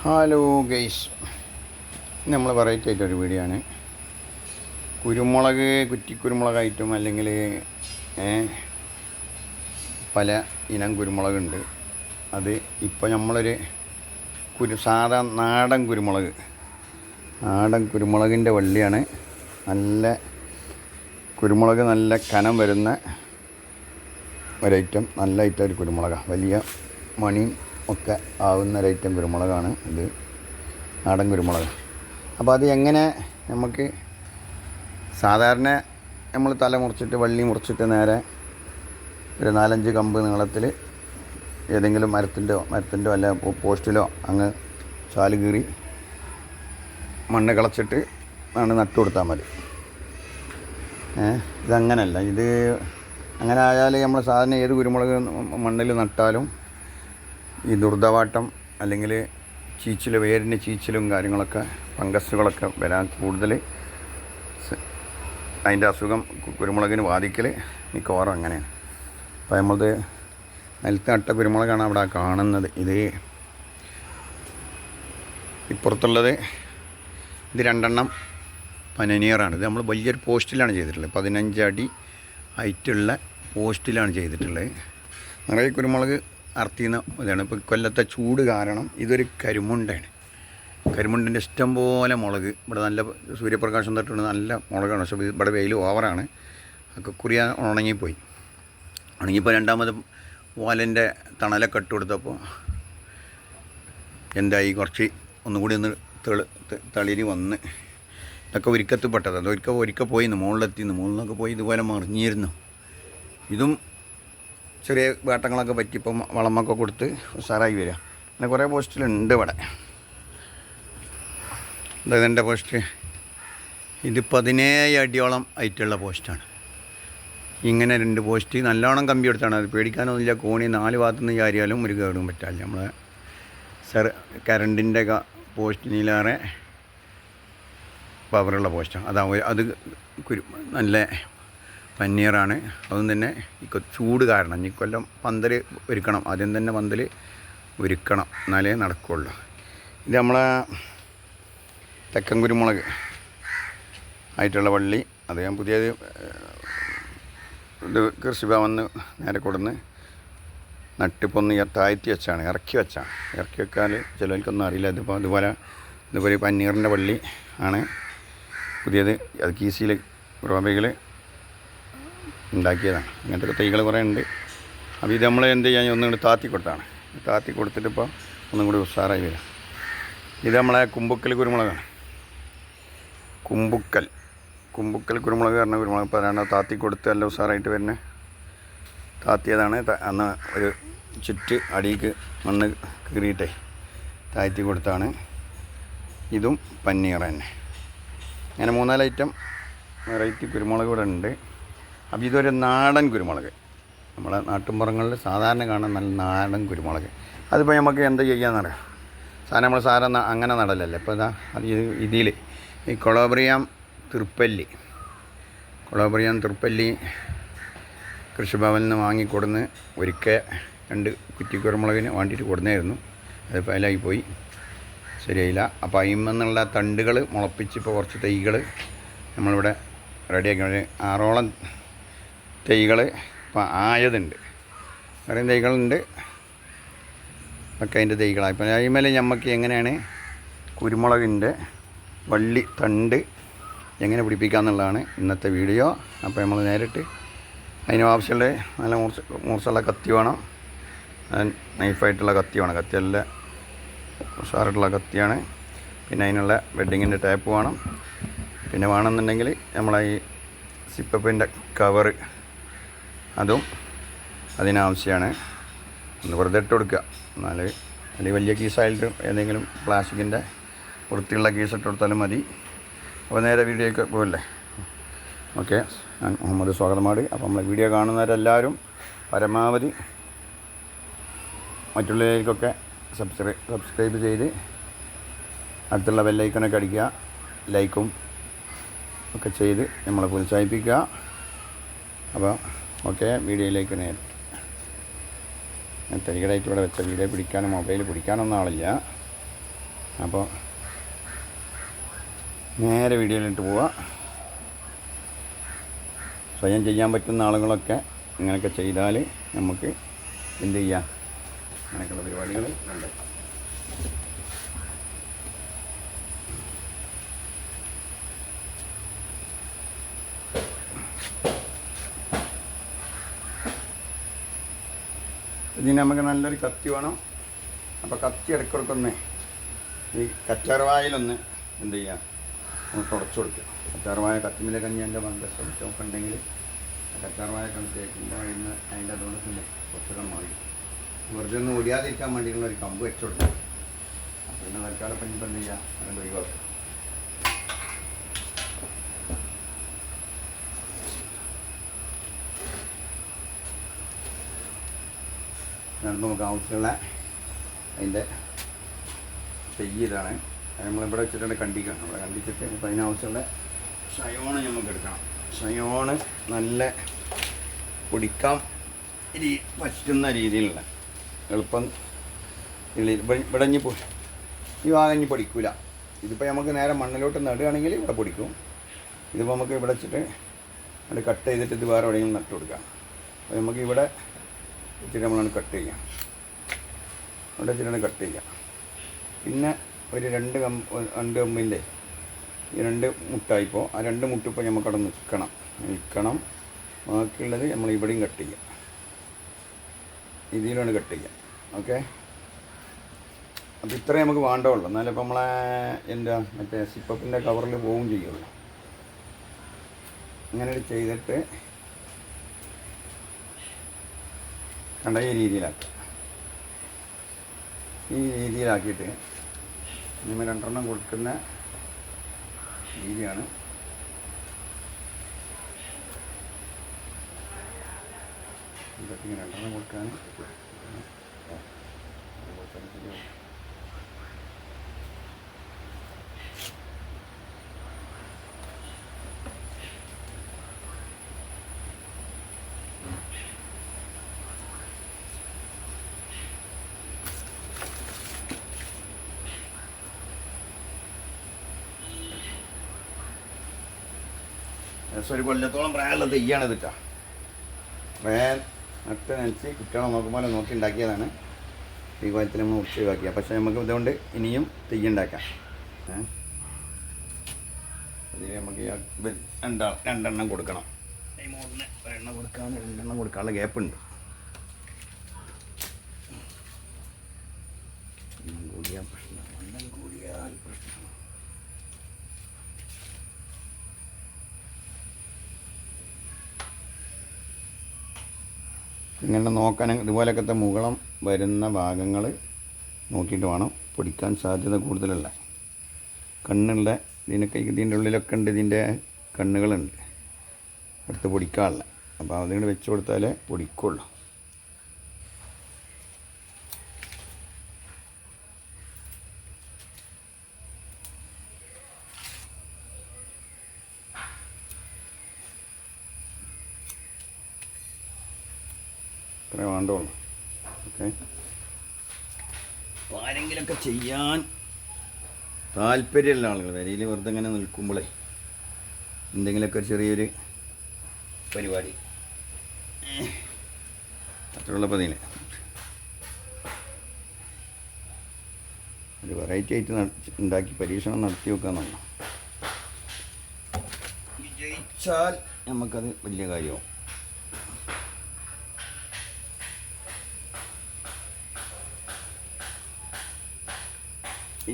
Hello guys, നമ്മൾ variety ആയിട്ടൊരു video ആണ്. കുരുമുളക്, കുറ്റിക്കുരുമുളകായിട്ടും അല്ലെങ്കിൽ പല ഇനം കുരുമുളകുണ്ട്. അത് ഇപ്പോൾ നമ്മളൊരു സാധാ നാടൻ കുരുമുളകിൻ്റെ വള്ളിയാണ്. നല്ല കുരുമുളക്, നല്ല കനം വരുന്ന ഒരൈറ്റം, നല്ല ഐറ്റം ഒരു കുരുമുളകാണ്. വലിയ മണിയും ഒക്കെ ആവുന്ന ഒരൈറ്റം കുരുമുളകാണ് ഇത്, നാടൻ കുരുമുളക്. അപ്പോൾ അത് എങ്ങനെ നമുക്ക് സാധാരണ നമ്മൾ തല മുറിച്ചിട്ട് വള്ളി മുറിച്ചിട്ട് നേരെ ഒരു 4-5 കമ്പ് നീളത്തിൽ ഏതെങ്കിലും മരത്തിൻ്റെ അല്ല പോസ്റ്റിലോ അങ്ങ് ചാല് കീറി മണ്ണ് കളച്ചിട്ട് ആണ് നട്ടു കൊടുത്താൽ മതി. ഇതങ്ങനല്ല. ഇത് അങ്ങനെ ആയാൽ നമ്മൾ സാധാരണ ഏത് കുരുമുളക് മണ്ണിൽ നട്ടാലും ഈ ദുർദവാട്ടം അല്ലെങ്കിൽ ചീച്ചിൽ, വേരിന് ചീച്ചിലും കാര്യങ്ങളൊക്കെ, ഫംഗസുകളൊക്കെ വരാൻ കൂടുതൽ അതിൻ്റെ അസുഖം കുരുമുളകിന് ബാധിക്കൽ മിക്കവാറും അങ്ങനെയാണ്. അപ്പോൾ നമ്മളത് നിലത്ത് നട്ട കുരുമുളകാണ് അവിടെ കാണുന്നത്. ഇത് ഇപ്പുറത്തുള്ളത് ഇത് 2 പനനീറാണ്. ഇത് നമ്മൾ വലിയൊരു പോസ്റ്റിലാണ് ചെയ്തിട്ടുള്ളത്. 15 അടി ഹൈറ്റുള്ള പോസ്റ്റിലാണ് ചെയ്തിട്ടുള്ളത്. നിറയെ കുരുമുളക് അർത്തിയുന്ന ഇതാണ്. ഇപ്പോൾ കൊല്ലത്തെ ചൂട് കാരണം ഇതൊരു കരിമുണ്ടാണ്. കരിമുണ്ടിൻ്റെ ഇഷ്ടം പോലെ മുളക് ഇവിടെ നല്ല സൂര്യപ്രകാശം തട്ടുകൊണ്ട് നല്ല മുളകാണ്. പക്ഷേ ഇവിടെ വെയിൽ ഓവറാണ്. ഒക്കെ കുറിയ ഉണങ്ങിപ്പോയി. രണ്ടാമത് ഓലൻ്റെ തണലൊക്കെ ഇട്ട് കൊടുത്തപ്പോൾ എന്തായി, കുറച്ച് ഒന്നുകൂടി ഒന്ന് തളിരി വന്ന് ഇതൊക്കെ ഒരിക്കത്തിൽപ്പെട്ടത്. അത് ഒരിക്കൽ പോയിന്ന് മുകളിലൊക്കെ പോയി ഇതുപോലെ മറിഞ്ഞിരുന്നു. ഇതും ചെറിയ വേട്ടങ്ങളൊക്കെ പറ്റിയപ്പം വളമൊക്കെ കൊടുത്ത് ഉഷാറായി വരിക. പിന്നെ കുറേ പോസ്റ്റിലുണ്ട് ഇവിടെ. ഇതെൻ്റെ പോസ്റ്റ്. ഇത് 17 അടിയോളം ഹൈറ്റുള്ള പോസ്റ്റാണ്. ഇങ്ങനെ 2 പോസ്റ്റ് നല്ലോണം കമ്പി എടുത്താണ്. അത് പേടിക്കാനൊന്നുമില്ല. കോണി 4 ഭാഗത്തുനിന്ന് ചാരിയാലും ഒരു കേടും പറ്റാല്ല. നമ്മളെ കറണ്ടിൻ്റെ പോസ്റ്റിനിലേറെ പവറുള്ള പോസ്റ്റാണ്. അത് നല്ല പന്നീറാണ്. അതും തന്നെ ഈ ചൂട് കാരണം ഈ കൊല്ലം പന്തൽ ഒരുക്കണം. ആദ്യം തന്നെ പന്തൽ ഒരുക്കണം, എന്നാലേ നടക്കുകയുള്ളൂ. ഇത് നമ്മളെ തെക്കൻ കുരുമുളക് ആയിട്ടുള്ള വള്ളി. അത് ഞാൻ പുതിയത് ഇത് കൃഷിഭവന്ന് നേരെ കൊടുന്ന് നട്ടിപ്പൊന്ന് താഴ്ത്തി വെച്ചാണ്, ഇറക്കി വെച്ചാൽ ചിലർക്കൊന്നും അറിയില്ല. ഇതുപോലെ പന്നീറിൻ്റെ വള്ളി ആണ് പുതിയത്. അത് കീസിയിൽ റോബയിൽ ഉണ്ടാക്കിയതാണ്. ഇങ്ങനത്തെ തൈകൾ കുറേ ഉണ്ട്. അപ്പോൾ ഇത് നമ്മൾ എന്ത് ചെയ്യാൻ ഒന്നുകൂടി താത്തി കൊടുത്തിട്ട് ഇപ്പോൾ ഒന്നും കൂടി ഉഷാറായി വരാം. ഇത് നമ്മളെ കുമ്പുക്കൽ കുരുമുളകാണ്. കുമ്പുക്കൽ കുരുമുളക് പറഞ്ഞ കുരുമുളക് ഇപ്പോൾ താത്തി കൊടുത്ത് നല്ല ഉഷാറായിട്ട് വരുന്ന താത്തിയതാണ്. അന്ന് ഒരു ചുറ്റ് അടിക്ക് മണ്ണ് കീറിയിട്ടേ താഴ്ത്തി കൊടുത്താണ്. ഇതും പന്നീർ തന്നെ. അങ്ങനെ 3-4 ഐറ്റം വെറൈറ്റി കുരുമുളക് ഇവിടെ ഉണ്ട്. അപ്പോൾ ഇതൊരു നാടൻ കുരുമുളക്, നമ്മളെ നാട്ടുമ്പുറങ്ങളിൽ സാധാരണ കാണുന്ന നല്ല നാടൻ കുരുമുളക്. അതിപ്പോൾ നമുക്ക് എന്ത് ചെയ്യാമെന്നറിയാം. നമ്മൾ സാധാരണ അങ്ങനെ നടലല്ലേ. ഇപ്പോൾ അത് ഇതിൽ ഈ കൊളോബ്രിയം തിർപ്പല്ലി കൃഷിഭവനിൽ നിന്ന് വാങ്ങിക്കൊടുന്ന് ഒരിക്കൽ 2 കുറ്റിക്കുരുമുളകിന് വേണ്ടിയിട്ട് കൊടുന്നായിരുന്നു. അത് ഫയലായി പോയി, ശരിയായില്ല. അപ്പോൾ അതിന്മേന്നുള്ള തണ്ടുകൾ മുളപ്പിച്ച് ഇപ്പോൾ കുറച്ച് തൈകൾ നമ്മളിവിടെ റെഡിയാക്കി. 6ഓളം തൈകൾ ഇപ്പോൾ ആയതുണ്ട്. വേറെയും തൈകളുണ്ട്. ഒക്കെ അതിൻ്റെ തൈകളാണ്. ഇപ്പം അതിന്മേലെ നമുക്ക് എങ്ങനെയാണ് കുരുമുളകിൻ്റെ വള്ളി തണ്ട് എങ്ങനെ പിടിപ്പിക്കാമെന്നുള്ളതാണ് ഇന്നത്തെ വീഡിയോ. അപ്പോൾ നമ്മൾ നേരിട്ട് അതിന് ആവശ്യമുള്ള നല്ല മൂർച്ചുള്ള കത്തി വേണം, നൈഫായിട്ടുള്ള കത്തി വേണം. കത്തിയല്ല ഉഷാറായിട്ടുള്ള കത്തിയാണ്. പിന്നെ അതിനുള്ള വെഡ്ഡിങ്ങിൻ്റെ ടാപ്പ് വേണം. പിന്നെ വേണമെന്നുണ്ടെങ്കിൽ നമ്മളെ ഈ സിപ്പപ്പിൻ്റെ കവറ് അതും അതിനാവശ്യമാണ്. ഒന്ന് വെറുതെ ഇട്ട് കൊടുക്കുക. അല്ലെങ്കിൽ വലിയ കീസായിട്ട് ഏതെങ്കിലും പ്ലാസ്റ്റിക്കിൻ്റെ വൃത്തിയുള്ള കീസിട്ട് കൊടുത്താലും മതി. അപ്പോൾ നേരെ വീഡിയോയ്ക്ക് പോകല്ലേ. ഓക്കെ, ഞാൻ മുഹമ്മദ് സ്വാഗതമാട്. അപ്പോൾ നമ്മളെ വീഡിയോ കാണുന്നവരെല്ലാവരും പരമാവധി മറ്റുള്ളവർക്കൊക്കെ സബ്സ്ക്രൈബ് ചെയ്ത് അടുത്തുള്ള ബെല്ലൈക്കണൊക്കെ അടിക്കുക, ലൈക്കും ഒക്കെ ചെയ്ത് നമ്മളെ പ്രോത്സാഹിപ്പിക്കുക. അപ്പോൾ ഓക്കെ, വീഡിയോയിലേക്ക് നേരിട്ട്. ഞാൻ തരികടായിട്ട് ഇവിടെ വെച്ച വീഡിയോ പിടിക്കാനും മൊബൈൽ പിടിക്കാനൊന്നും ആളില്ല. അപ്പോൾ നേരെ വീഡിയോയിലിട്ട് പോവാം. സ്വയം ചെയ്യാൻ പറ്റുന്ന ആളുകളൊക്കെ ഇങ്ങനെയൊക്കെ ചെയ്താൽ നമുക്ക് എന്ത് ചെയ്യാം, അങ്ങനെയൊക്കെയുള്ള പരിപാടികൾ ഉണ്ട്. ഇതിന് നമുക്ക് നല്ലൊരു കത്തി വേണം. അപ്പോൾ കത്തി ഇടയ്ക്കിടയ്ക്കൊന്ന് ഈ കറ്റാർവായിലൊന്ന് എന്ത് ചെയ്യുക, ഒന്ന് തുടച്ചു കൊടുക്കുക. കറ്റാർവായ കത്തിമിലെ കഞ്ഞിൻ്റെ മന്ദസ്വരമൊക്കെ ഉണ്ടെങ്കിൽ കറ്റാർവായ കണ്ട് തേക്കുമ്പോൾ അതിൻ്റെ അതുകൊണ്ട് കുറച്ചൊക്കെ മാറി വെറുതെ ഒന്ന് ഒടിയാതിരിക്കാൻ വേണ്ടിയിട്ടുള്ള ഒരു കമ്പ് വെച്ചു കൊടുക്കുക. പിന്നെ തൽക്കാലം പഞ്ഞിപ്പോൾ എന്ത് ചെയ്യുക, അതിൻ്റെ ഒഴിവാക്കുക. നമുക്ക് ആവശ്യമുള്ള അതിൻ്റെ ഇതാണ്. നമ്മളിവിടെ വെച്ചിട്ടുണ്ട് കണ്ടിക്കണം. അവിടെ കണ്ടിച്ചിട്ട് ഇപ്പോൾ അതിനാവശ്യമുള്ള ഷയോണ് നമുക്ക് എടുക്കണം. ഷയോണ് നല്ല പൊടിക്കാൻ പറ്റുന്ന രീതിയിലുള്ള എളുപ്പം ഇവിടെ ഈ ഭാഗം പൊടിക്കില്ല. ഇതിപ്പോൾ നമുക്ക് നേരെ മണ്ണിലോട്ട് നടുകയാണെങ്കിൽ ഇവിടെ പൊടിക്കും. ഇതിപ്പോൾ നമുക്ക് ഇവിടെ വെച്ചിട്ട് അത് കട്ട് ചെയ്തിട്ട് ഇത് വേറെ എവിടെയെങ്കിലും നട്ട് കൊടുക്കാം. അപ്പോൾ നമുക്ക് ഇവിടെ വെച്ചിട്ട് നമ്മളാണ് കട്ട് ചെയ്യാം. അവിടെ വെച്ചിട്ടാണ് കട്ട് ചെയ്യാം. പിന്നെ ഒരു രണ്ട് കമ്പിൻ്റെ ഈ 2 മുട്ടായിപ്പോൾ ആ 2 മുട്ടിപ്പോൾ നമുക്കവിടെ നിൽക്കണം. ബാക്കിയുള്ളത് നമ്മൾ ഇവിടെയും കട്ട് ചെയ്യാം. ഇതിലാണ് കട്ട് ചെയ്യാം. ഓക്കെ, അപ്പോൾ ഇത്രയും നമുക്ക് വേണ്ടവുള്ളൂ. എന്നാലും ഇപ്പോൾ നമ്മളെ മറ്റേ സിപ്പപ്പിൻ്റെ കവറിൽ പോവുകയും ചെയ്യുള്ളൂ. ഇങ്ങനെ ചെയ്തിട്ട് കണ്ട ഈ രീതിയിലാക്കിയിട്ട് നമ്മൾ 2 കൊടുക്കുന്ന രീതിയാണ്. ഇതൊക്കെ 2 കൊടുക്കാൻ ഒരു കൊല്ലത്തോളം പ്രായമുള്ള തെയ്യാണ് ഇതിട്ടാ. പ്രായം നട്ട് നനച്ച് കുട്ടികളെ നോക്കുമ്പോൾ നോക്കി ഉണ്ടാക്കിയതാണ്. ഈ കോലത്തിൽ നമ്മൾ ഒഴിവാക്കിയ. പക്ഷേ നമുക്ക് ഇതുകൊണ്ട് ഇനിയും തെയ്യുണ്ടാക്കാം. അതിൽ നമുക്ക് രണ്ടെണ്ണം കൊടുക്കണം. ഈ മോഡിന് ഒരെണ്ണം കൊടുക്കാൻ 2 കൊടുക്കാനുള്ള ഗ്യാപ്പുണ്ട്. കൂടിയാൽ പ്രശ്നം, കൂടിയാൽ പ്രശ്നം. ഇങ്ങനെ നോക്കാൻ ഇതുപോലൊക്കെ മുകളം വരുന്ന ഭാഗങ്ങൾ നോക്കിയിട്ട് വേണം പൊടിക്കാൻ. സാധ്യത കൂടുതലല്ല. കണ്ണുള്ള ഇതിൻ്റെ ഉള്ളിലൊക്കെ ഉണ്ട്, ഇതിൻ്റെ കണ്ണുകളുണ്ട് അടുത്ത് പൊടിക്കാനുള്ള. അപ്പോൾ അതുകൊണ്ട് വെച്ച് കൊടുത്താലേ പൊടിക്കുള്ളൂ. ഇത്രേ വേണ്ടുള്ളൂ. ഓക്കെ, അപ്പോൾ ആരെങ്കിലുമൊക്കെ ചെയ്യാൻ താല്പര്യമുള്ള ആളുകൾ വരയിൽ വെറുതെ ഇങ്ങനെ നിൽക്കുമ്പോഴേ എന്തെങ്കിലുമൊക്കെ ചെറിയൊരു പരിപാടി അത്രയുള്ളപ്പോൾ അതിന് ഒരു വെറൈറ്റി ആയിട്ട് ഉണ്ടാക്കി പരീക്ഷണം നടത്തി വെക്കാമെന്നാണ്. വിജയിച്ചാൽ നമുക്കത് വലിയ കാര്യമാവും.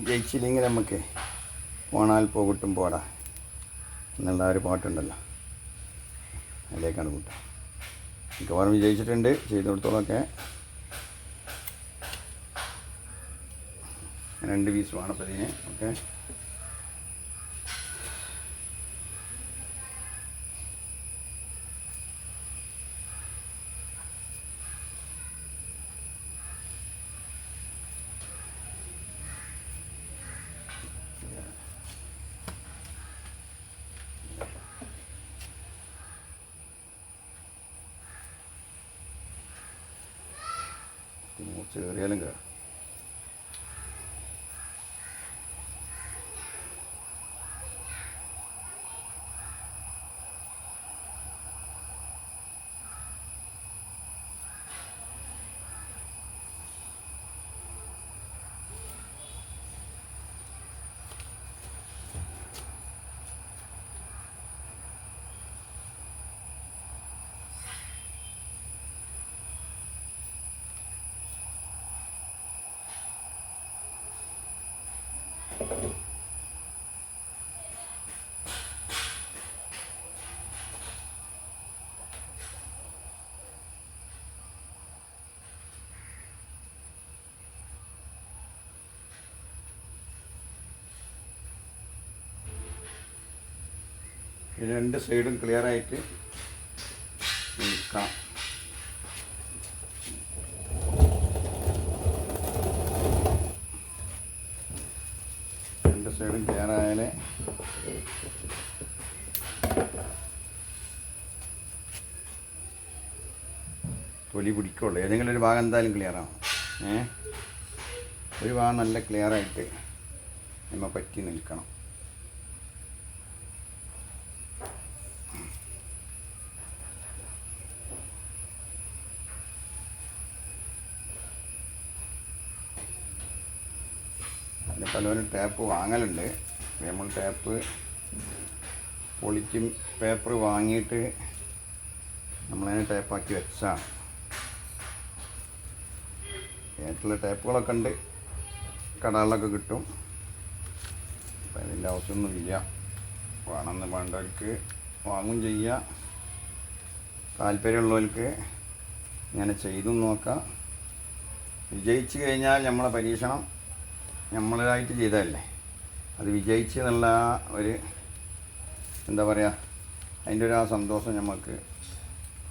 ജയിച്ചില്ലെങ്കിൽ നമുക്ക് പോണാൽ പോകട്ടും പോടാ എന്നുള്ള ഒരു പാട്ടുണ്ടല്ലോ, അതിലേക്കാണ് കൂട്ടുക. മിക്കവാറും വിജയിച്ചിട്ടുണ്ട്. ചെയ്ത് കൊടുത്തോളൊക്കെ 2 പീസ് വേണം അപ്പോൾ ഇതിന്. ഓക്കെ, മൂർച്ച കയറിയാലും കയറും. രണ്ട് സൈഡും ക്ലിയറായിട്ട് നിൽക്കാം. രണ്ട് സൈഡും ക്ലിയറായാലേ തൊലി പിടിക്കുള്ളൂ. ഏതെങ്കിലും ഒരു ഭാഗം എന്തായാലും ക്ലിയറാവും. ഒരു ഭാഗം നല്ല ക്ലിയറായിട്ട് നമ്മൾ പറ്റി നിൽക്കണം. അതിന് പലവരും ടാപ്പ് വാങ്ങലുണ്ട്. നമ്മൾ ടാപ്പ് പൊളിക്കും പേപ്പർ വാങ്ങിയിട്ട് നമ്മളതിനെ ടാപ്പാക്കി വെച്ചാണ്. ആയിട്ടുള്ള ടാപ്പുകളൊക്കെ ഉണ്ട്, കടകളിലൊക്കെ കിട്ടും. അപ്പം അതിൻ്റെ ആവശ്യമൊന്നുമില്ല. വേണമെന്ന് വേണ്ടവർക്ക് വാങ്ങും ചെയ്യുക. താല്പര്യമുള്ളവർക്ക് ഇങ്ങനെ ചെയ്തും നോക്കാം. വിജയിച്ചു കഴിഞ്ഞാൽ നമ്മളെ പരീക്ഷണം നമ്മളായിട്ട് ചെയ്തതല്ലേ, അത് വിജയിച്ച് എന്നുള്ള ഒരു എന്താ പറയുക, അതിൻ്റെ ഒരു ആ സന്തോഷം നമുക്ക്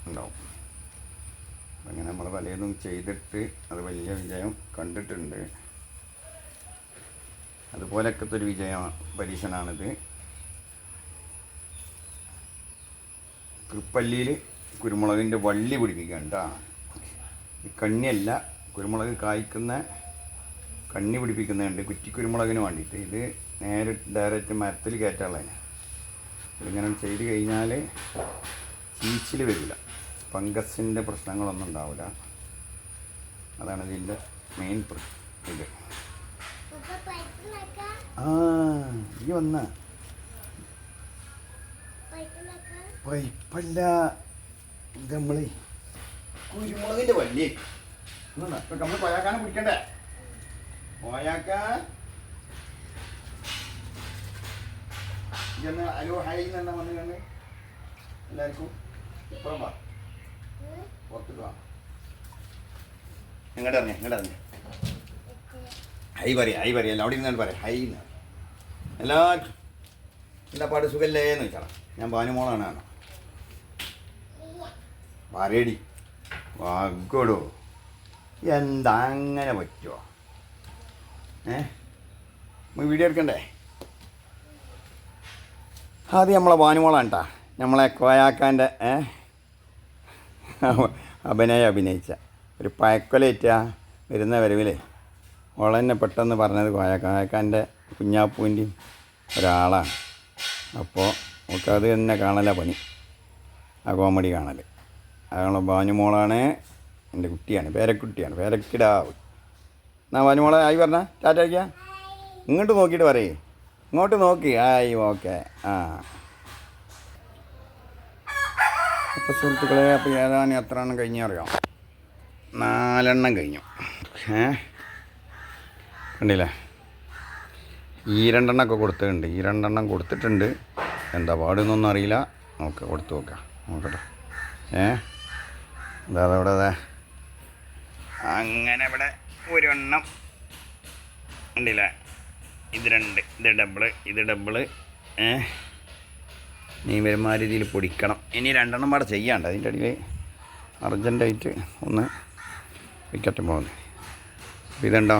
ഉണ്ടാവും. അങ്ങനെ നമ്മൾ പലതും ചെയ്തിട്ട് അത് വലിയ വിജയം കണ്ടിട്ടുണ്ട്. അതുപോലൊക്കെ ഒരു പരീക്ഷണമാണിത്. തൃപ്പല്ലിയിൽ കുരുമുളകിൻ്റെ വള്ളി പിടിപ്പിക്കുക കേട്ടോ. ഈ കണ്ണിയല്ല, കുരുമുളക് കായ്ക്കുന്ന കണ്ണി പിടിപ്പിക്കുന്നുണ്ട് കുറ്റിക്കുരുമുളകിന് വേണ്ടിയിട്ട്. ഇത് നേരെ ഡയറക്റ്റ് മരത്തിൽ കയറ്റാനുള്ളതിന്. ഇതിങ്ങനെ ചെയ്ത് കഴിഞ്ഞാൽ ചീച്ചിൽ വരില്ല, ഫംഗസിൻ്റെ പ്രശ്നങ്ങളൊന്നും ഉണ്ടാവില്ല. അതാണ് ഇതിൻ്റെ മെയിൻ ഇത്. ഈ വന്ന പൈപ്പല്ല, ഇത് നമ്മൾ കുരുമുളകിൻ്റെ വള്ളി. നമ്മൾ കൊയാക്കാനെ പിടിക്കണ്ടേ? കൊയാക്ക ഇന്ന് അലോ ഹായ് എന്നെ വന്നു കണ്ട് എല്ലാവർക്കും ഇപ്പുറം വാ, പുറത്തിട്ട് വാ. ഇങ്ങോട്ട് ഇറങ്ങി ഹൈ പറയാം എല്ലാം അവിടെ ഇരുന്നാണ് പറയാം ഹൈ എന്ന്. എല്ലാവർക്കും എല്ലാ പാട് സുഖല്ലേ എന്ന് വെച്ചാൽ ഞാൻ ഭാനുമോളാണ്. പറയടി വാഗോടോ, എന്താ അങ്ങനെ പറ്റുമോ? നമുക്ക് വീഡിയോ എടുക്കണ്ടേ? ആദ്യം നമ്മളെ ഭാനുമോളാണ് കേട്ടോ, നമ്മളെ കോയാക്കാൻ്റെ അഭിനയിച്ച ഒരു പയക്കൊലേറ്റ വരുന്ന വരവിലേ ഓളെന്നെ പെട്ടെന്ന് പറഞ്ഞത് കോയാക്കാൻ്റെ കുഞ്ഞാപ്പൂൻ്റെയും ഒരാളാണ്. അപ്പോൾ നമുക്കത് തന്നെ കാണല പണി, ആ കോമഡി കാണൽ. അതുള്ള ഭാനുമോളാണ്, എൻ്റെ കുട്ടിയാണ്, പേരക്കുട്ടിയാണ്, പേരക്കിടാവ്. എന്നാ ഭാനുമോളെ ആയി പറഞ്ഞ ടാറ്റ അടിക്കുക. ഇങ്ങോട്ട് നോക്കിയിട്ട് പറയേ, ഇങ്ങോട്ട് നോക്കി ആയി. ഓക്കെ. അപ്പോൾ സുഹൃത്തുക്കളെ, അപ്പോൾ ഏതാനും എത്ര എണ്ണം കഴിഞ്ഞറിയാം? 4 കഴിഞ്ഞു. കണ്ടില്ലേ? ഈ 2 കൊടുത്തിട്ടുണ്ട്. ഈ 2 കൊടുത്തിട്ടുണ്ട്. എന്താ പാടുന്നൊന്നും അറിയില്ല. നമുക്ക് കൊടുത്തു നോക്കാം, നോക്കട്ടെ. അതവിടെ അങ്ങനെ ഇവിടെ ഒരെണ്ണം ഉണ്ടല്ലേ. ഇത് 2, ഇത് ഡബിള്. നീ വരുമാന രീതിയിൽ പൊടിക്കണം. ഇനി 2 പാടെ ചെയ്യാണ്ട്. അതിൻ്റെ ഇടയിൽ അർജൻറ്റായിട്ട് ഒന്ന് വിക്കറ്റ് പോകുന്നത്. അപ്പോൾ ഇതുണ്ടോ,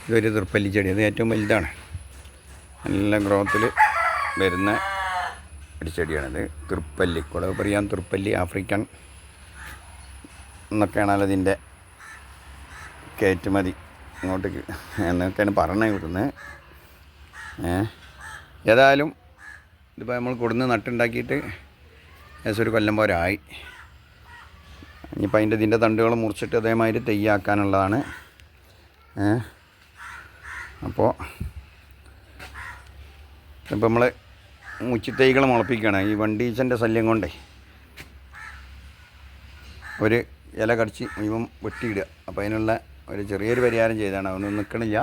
ഇതൊരു തൃപ്പല്ലി ചെടി. അത് ഏറ്റവും വലുതാണ്, നല്ല ഗ്രോത്തിൽ വരുന്ന ഒരു ചെടിയാണിത്. തൃപ്പല്ലി, കുളവ് പറയാൻ തൃപ്പല്ലി, ആഫ്രിക്കൻ എന്നൊക്കെയാണല്ലോ ഇതിൻ്റെ കയറ്റുമതി ഇങ്ങോട്ടേക്ക് എന്നൊക്കെയാണ് പറഞ്ഞത് ഇവിടുന്ന്. ഏതായാലും ഇതിപ്പോൾ നമ്മൾ കൊടുന്ന് നട്ടുണ്ടാക്കിയിട്ട് ഏകദേശം ഒരു കൊല്ലം പോലെ ആയി. ഇനിയിപ്പോൾ ഇതിൻ്റെ തണ്ടുകൾ മുറിച്ചിട്ട് അതേമാതിരി തെയ്യാക്കാനുള്ളതാണ്. അപ്പോൾ ഇപ്പം നമ്മൾ മുച്ചിത്തൈകൾ മുളപ്പിക്കുകയാണ്. ഈ വണ്ടീച്ചൻ്റെ ശല്യം കൊണ്ടേ ഒരു ഇല കടിച്ച് മുഴുവൻ വെട്ടിയിടുക. അപ്പോൾ അതിനുള്ള ഒരു ചെറിയൊരു പരിഹാരം ചെയ്താണ്. അതൊന്നും നിൽക്കണില്ല.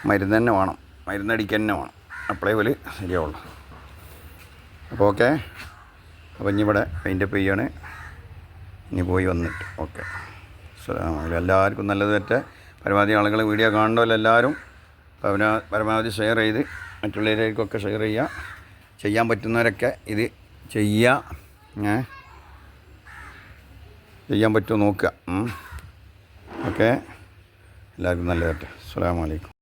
മരുന്ന് തന്നെ വേണം, മരുന്നടിക്കുക തന്നെ വേണം, അപ്പോഴേ പോലെ ശരിയാവുള്ളൂ. അപ്പോൾ ഓക്കെ. അപ്പോൾ ഇനി ഇവിടെ പെയിൻ്റപ്പ് ചെയ്യാണ്, ഇനി പോയി വന്നിട്ട് ഓക്കെ. എല്ലാവർക്കും നല്ലത് തെറ്റ്. പരമാവധി ആളുകൾ വീഡിയോ കാണുന്നവല്ല എല്ലാവരും പരമാവധി ഷെയർ ചെയ്ത് മറ്റുള്ളവരിലേക്കൊക്കെ ഷെയർ ചെയ്യുക. ചെയ്യാൻ പറ്റുന്നവരൊക്കെ ഇത് ചെയ്യുക. ചെയ്യാൻ പറ്റുമോ നോക്കുക. ഓക്കെ. എല്ലാവർക്കും നല്ലത് തെറ്റ്. അസ്സലാമു അലൈക്കും.